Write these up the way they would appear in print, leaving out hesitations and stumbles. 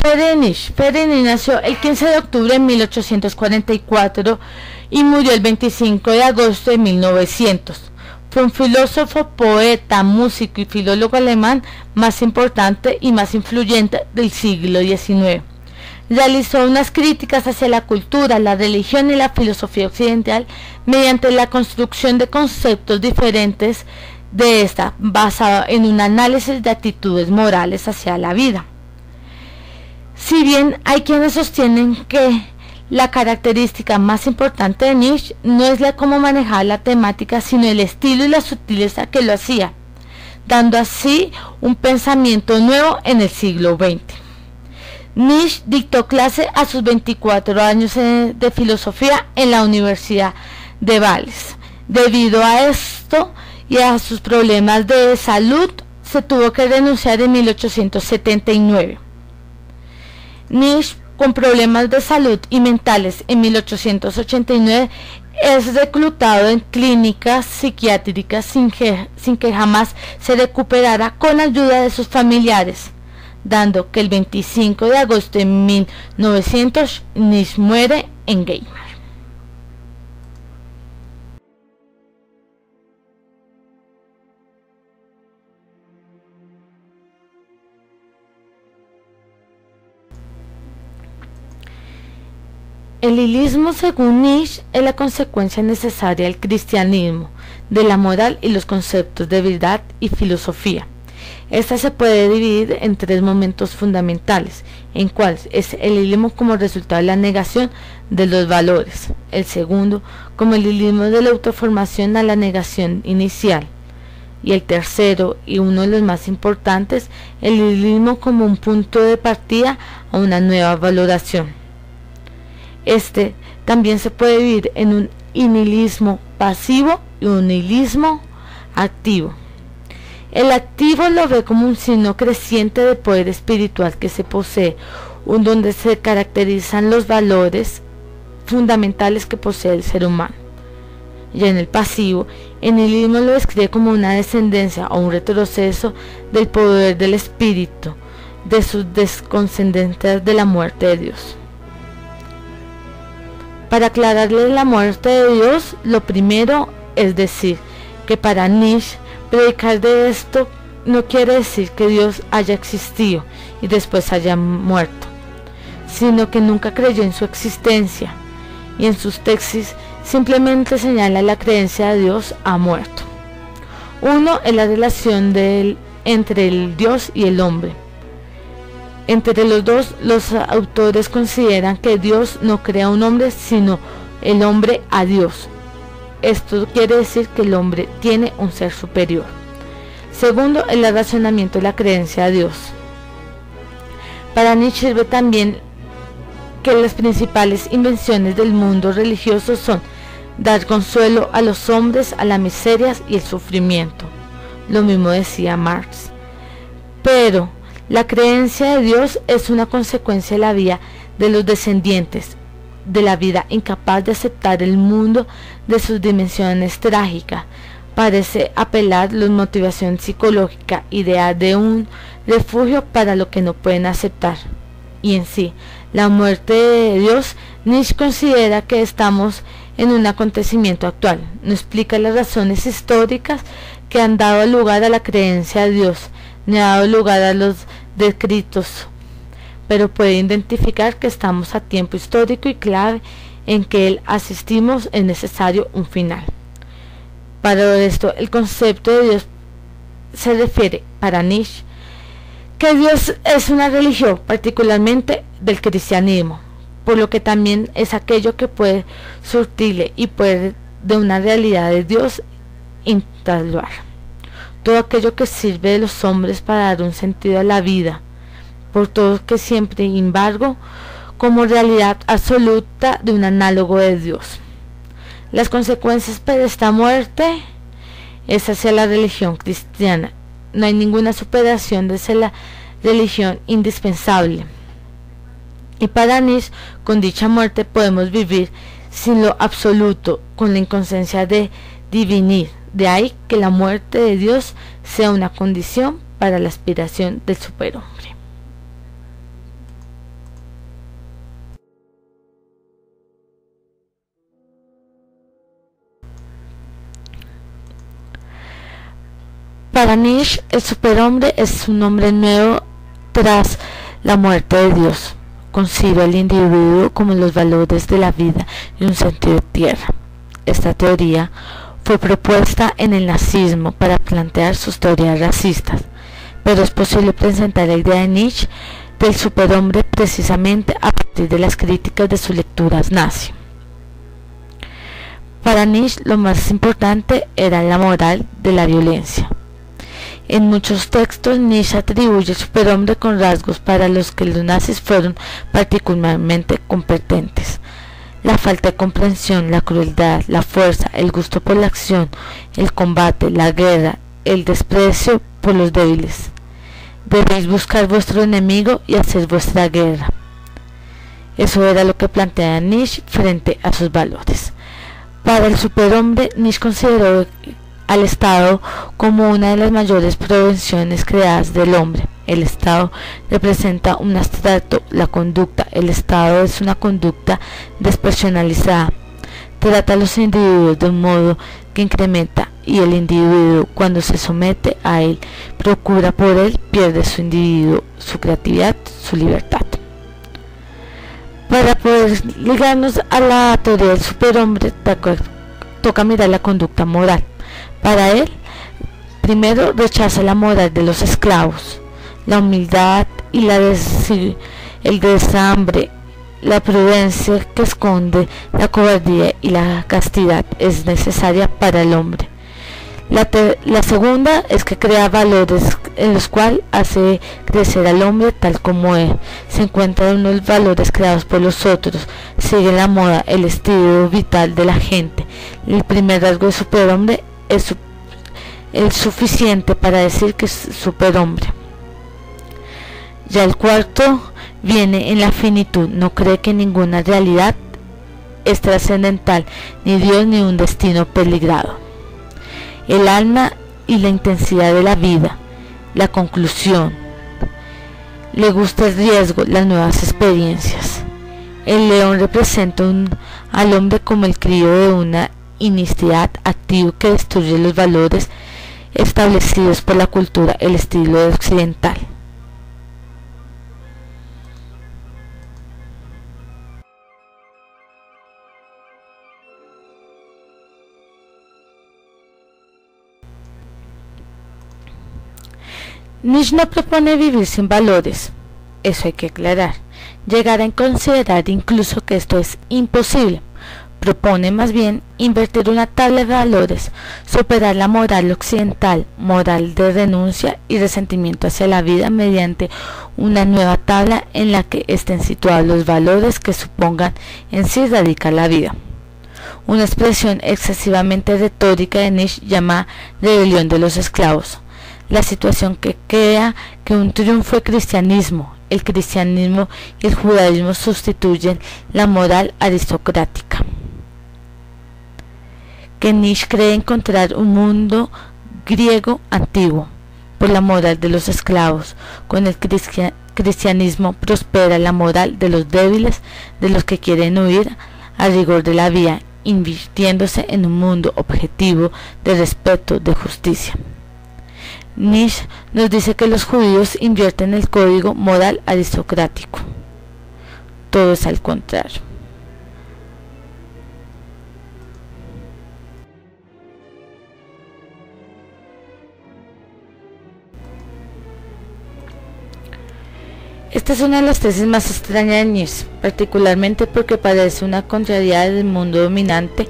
Friedrich nació el 15 de octubre de 1844 y murió el 25 de agosto de 1900. Fue un filósofo, poeta, músico y filólogo alemán más importante y más influyente del siglo XIX. Realizó unas críticas hacia la cultura, la religión y la filosofía occidental mediante la construcción de conceptos diferentes de esta, basado en un análisis de actitudes morales hacia la vida. Si bien hay quienes sostienen que la característica más importante de Nietzsche no es la cómo manejaba la temática, sino el estilo y la sutileza que lo hacía, dando así un pensamiento nuevo en el siglo XX. Nietzsche dictó clase a sus 24 años de filosofía en la Universidad de Valles. Debido a esto y a sus problemas de salud, se tuvo que renunciar en 1879. Nietzsche, con problemas de salud y mentales en 1889, es reclutado en clínicas psiquiátricas sin que jamás se recuperara con ayuda de sus familiares, dando que el 25 de agosto de 1900 Nietzsche muere en Weimar. El nihilismo, según Nietzsche, es la consecuencia necesaria del cristianismo, de la moral y los conceptos de verdad y filosofía. Esta se puede dividir en tres momentos fundamentales, en cuales es el nihilismo como resultado de la negación de los valores, el segundo como el nihilismo de la autoformación a la negación inicial, y el tercero, y uno de los más importantes, el nihilismo como un punto de partida a una nueva valoración. Este también se puede dividir en un nihilismo pasivo y un nihilismo activo. El activo lo ve como un signo creciente de poder espiritual que se posee, donde se caracterizan los valores fundamentales que posee el ser humano. Y en el pasivo, el nihilismo lo describe como una descendencia o un retroceso del poder del espíritu, de sus desconscendencias de la muerte de Dios. Para aclararles la muerte de Dios, lo primero es decir que para Nietzsche predicar de esto no quiere decir que Dios haya existido y después haya muerto, sino que nunca creyó en su existencia, y en sus tesis simplemente señala la creencia de Dios ha muerto. Uno es la relación entre el Dios y el hombre. Entre los dos, los autores consideran que Dios no crea un hombre, sino el hombre a Dios. Esto quiere decir que el hombre tiene un ser superior. Segundo, el razonamiento de la creencia a Dios. Para Nietzsche sirve también que las principales invenciones del mundo religioso son dar consuelo a los hombres, a las miserias y el sufrimiento. Lo mismo decía Marx. Pero la creencia de Dios es una consecuencia de la vida de los descendientes, de la vida incapaz de aceptar el mundo de sus dimensiones trágicas. Parece apelar la motivación psicológica, idea de un refugio para lo que no pueden aceptar. Y en sí, la muerte de Dios, Nietzsche considera que estamos en un acontecimiento actual. No explica las razones históricas que han dado lugar a la creencia de Dios, ni ha dado lugar a los descritos, pero puede identificar que estamos a tiempo histórico y clave en que él asistimos, es necesario un final. Para esto, el concepto de Dios se refiere, para Nietzsche, que Dios es una religión, particularmente del cristianismo, por lo que también es aquello que puede surtirle y puede de una realidad de Dios instalar. Todo aquello que sirve de los hombres para dar un sentido a la vida, por todo que siempre, embargo, como realidad absoluta de un análogo de Dios. Las consecuencias de esta muerte es hacia la religión cristiana. No hay ninguna superación de la religión indispensable. Y para Nietzsche, con dicha muerte podemos vivir sin lo absoluto, con la inconsciencia de divinir. De ahí que la muerte de Dios sea una condición para la aspiración del superhombre. Para Nietzsche, el superhombre es un hombre nuevo tras la muerte de Dios. Concibe al individuo como los valores de la vida y un sentido de tierra. Esta teoría fue propuesta en el nazismo para plantear sus teorías racistas, pero es posible presentar la idea de Nietzsche del superhombre precisamente a partir de las críticas de sus lecturas nazi. Para Nietzsche lo más importante era la moral de la violencia. En muchos textos Nietzsche atribuye al superhombre con rasgos para los que los nazis fueron particularmente competentes: la falta de comprensión, la crueldad, la fuerza, el gusto por la acción, el combate, la guerra, el desprecio por los débiles. Debéis buscar vuestro enemigo y hacer vuestra guerra. Eso era lo que planteaba Nietzsche frente a sus valores. Para el superhombre, Nietzsche consideró al Estado como una de las mayores prevenciones creadas del hombre. El Estado representa un abstracto, la conducta. El Estado es una conducta despersonalizada. Trata a los individuos de un modo que incrementa, y el individuo, cuando se somete a él, procura por él, pierde su individuo, su creatividad, su libertad. Para poder ligarnos a la teoría del superhombre, toca mirar la conducta moral. Para él, primero rechaza la moral de los esclavos, la humildad y el deshambre, la prudencia que esconde la cobardía y la castidad es necesaria para el hombre. La segunda es que crea valores en los cuales hace crecer al hombre tal como es. Se encuentran unos valores creados por los otros, sigue la moda, el estilo vital de la gente. El primer rasgo de superhombre es el suficiente para decir que es superhombre. Ya el cuarto viene en la finitud, no cree que ninguna realidad es trascendental, ni Dios ni un destino peligrado. El alma y la intensidad de la vida, la conclusión. Le gusta el riesgo, las nuevas experiencias. El león representa al hombre como el crío de una inicidad activo que destruye los valores establecidos por la cultura, el estilo occidental. Nietzsche no propone vivir sin valores, eso hay que aclarar. Llegar a considerar incluso que esto es imposible. Propone más bien invertir una tabla de valores, superar la moral occidental, moral de renuncia y resentimiento hacia la vida, mediante una nueva tabla en la que estén situados los valores que supongan en sí radica la vida. Una expresión excesivamente retórica de Nietzsche llama rebelión de los esclavos. La situación que crea que un triunfo del cristianismo, el cristianismo y el judaísmo sustituyen la moral aristocrática. Que Nietzsche cree encontrar un mundo griego antiguo por la moral de los esclavos. Con el cristianismo prospera la moral de los débiles, de los que quieren huir al rigor de la vida, invirtiéndose en un mundo objetivo de respeto, de justicia. Nietzsche nos dice que los judíos invierten el código moral aristocrático. Todo es al contrario. Esta es una de las tesis más extrañas de Nietzsche, particularmente porque parece una contrariedad del mundo dominante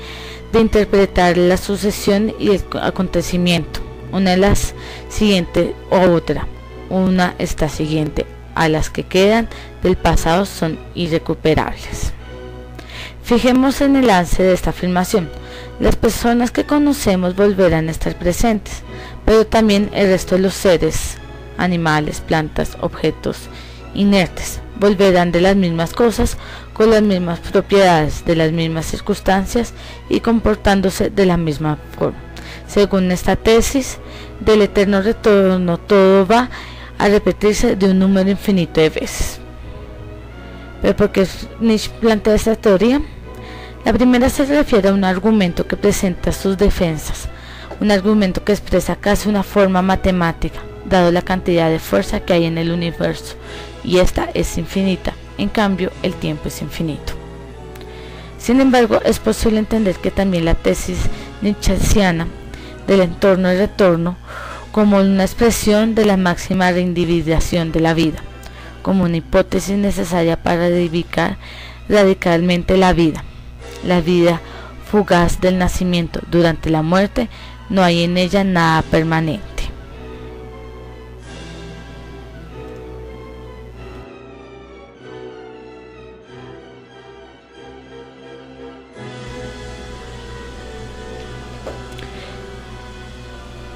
de interpretar la sucesión y el acontecimiento. Una de las siguiente o otra, una está siguiente, a las que quedan del pasado son irrecuperables. Fijemos en el lance de esta afirmación. Las personas que conocemos volverán a estar presentes, pero también el resto de los seres, animales, plantas, objetos inertes, volverán de las mismas cosas, con las mismas propiedades, de las mismas circunstancias y comportándose de la misma forma. Según esta tesis del eterno retorno, todo va a repetirse de un número infinito de veces. ¿Pero por qué Nietzsche plantea esta teoría? La primera se refiere a un argumento que presenta sus defensas. un argumento que expresa casi una forma matemática, dado la cantidad de fuerza que hay en el universo, y esta es infinita, en cambio el tiempo es infinito. Sin embargo, es posible entender que también la tesis nietzscheana del entorno y retorno como una expresión de la máxima reindividuación de la vida, como una hipótesis necesaria para reivindicar radicalmente la vida fugaz del nacimiento. Durante la muerte no hay en ella nada permanente.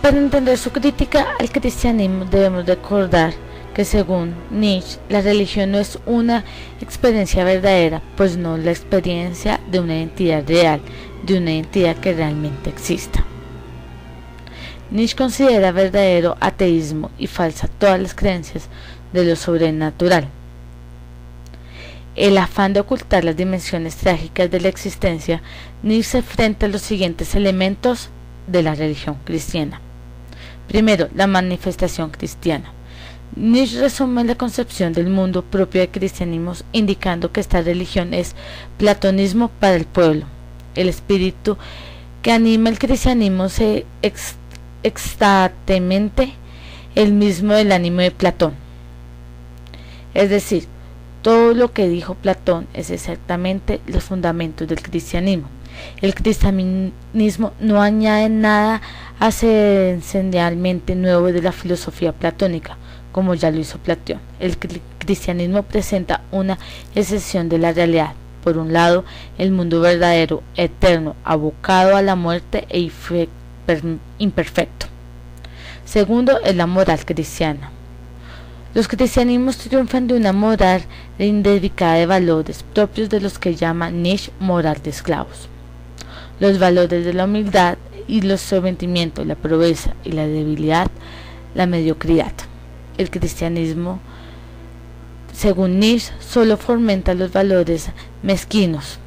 Para entender su crítica al cristianismo debemos recordar que según Nietzsche, la religión no es una experiencia verdadera, pues no es la experiencia de una identidad real, de una identidad que realmente exista. Nietzsche considera verdadero ateísmo y falsa todas las creencias de lo sobrenatural. El afán de ocultar las dimensiones trágicas de la existencia, Nietzsche se enfrenta a los siguientes elementos de la religión cristiana. Primero, la manifestación cristiana. Nietzsche resume la concepción del mundo propio del cristianismo, indicando que esta religión es platonismo para el pueblo. El espíritu que anima el cristianismo es exactamente el mismo del ánimo de Platón. Es decir, todo lo que dijo Platón es exactamente los fundamentos del cristianismo. El cristianismo no añade nada esencialmente nuevo de la filosofía platónica, como ya lo hizo Platón. El cristianismo presenta una excepción de la realidad. Por un lado, el mundo verdadero, eterno, abocado a la muerte e imperfecto. Segundo, es la moral cristiana. Los cristianismos triunfan de una moral dedicada de valores propios de los que llama Nietzsche moral de esclavos. Los valores de la humildad y los sometimientos, la pobreza y la debilidad, la mediocridad. El cristianismo, según Nietzsche, solo fomenta los valores mezquinos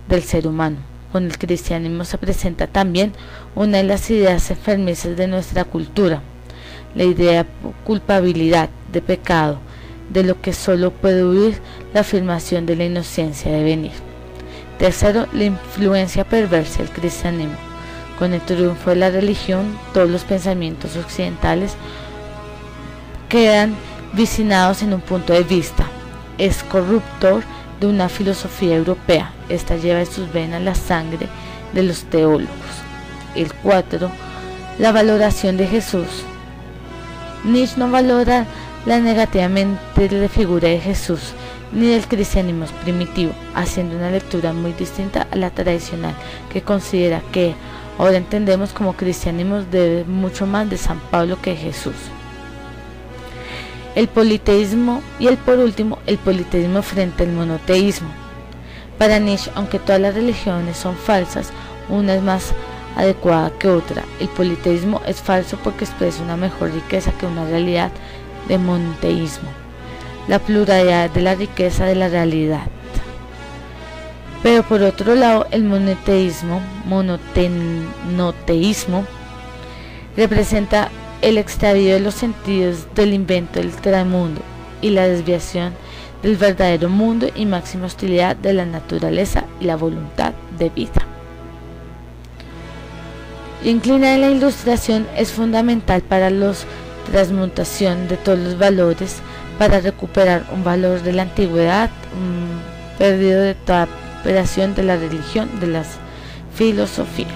del ser humano. Con el cristianismo se presenta también una de las ideas enfermizas de nuestra cultura, la idea de culpabilidad, de pecado, de lo que solo puede huir la afirmación de la inocencia de venir. Tercero, la influencia perversa del cristianismo. Con el triunfo de la religión, todos los pensamientos occidentales quedan vicinados en un punto de vista. Es corruptor de una filosofía europea. Esta lleva en sus venas la sangre de los teólogos. El 4. La valoración de Jesús. Nietzsche no valora negativamente la figura de Jesús ni del cristianismo primitivo, haciendo una lectura muy distinta a la tradicional, que considera que ahora entendemos como cristianismo debe mucho más de San Pablo que de Jesús. El politeísmo y por último, el politeísmo frente al monoteísmo. Para Nietzsche, aunque todas las religiones son falsas, una es más adecuada que otra. El politeísmo es falso porque expresa una mejor riqueza que una realidad de monoteísmo, la pluralidad de la riqueza de la realidad. Pero por otro lado, el monoteísmo representa el extravío de los sentidos del invento del transmundo y la desviación del verdadero mundo y máxima hostilidad de la naturaleza y la voluntad de vida. La inclinación de la ilustración es fundamental para la transmutación de todos los valores, para recuperar un valor de la antigüedad, perdido de toda operación de la religión, de la filosofía.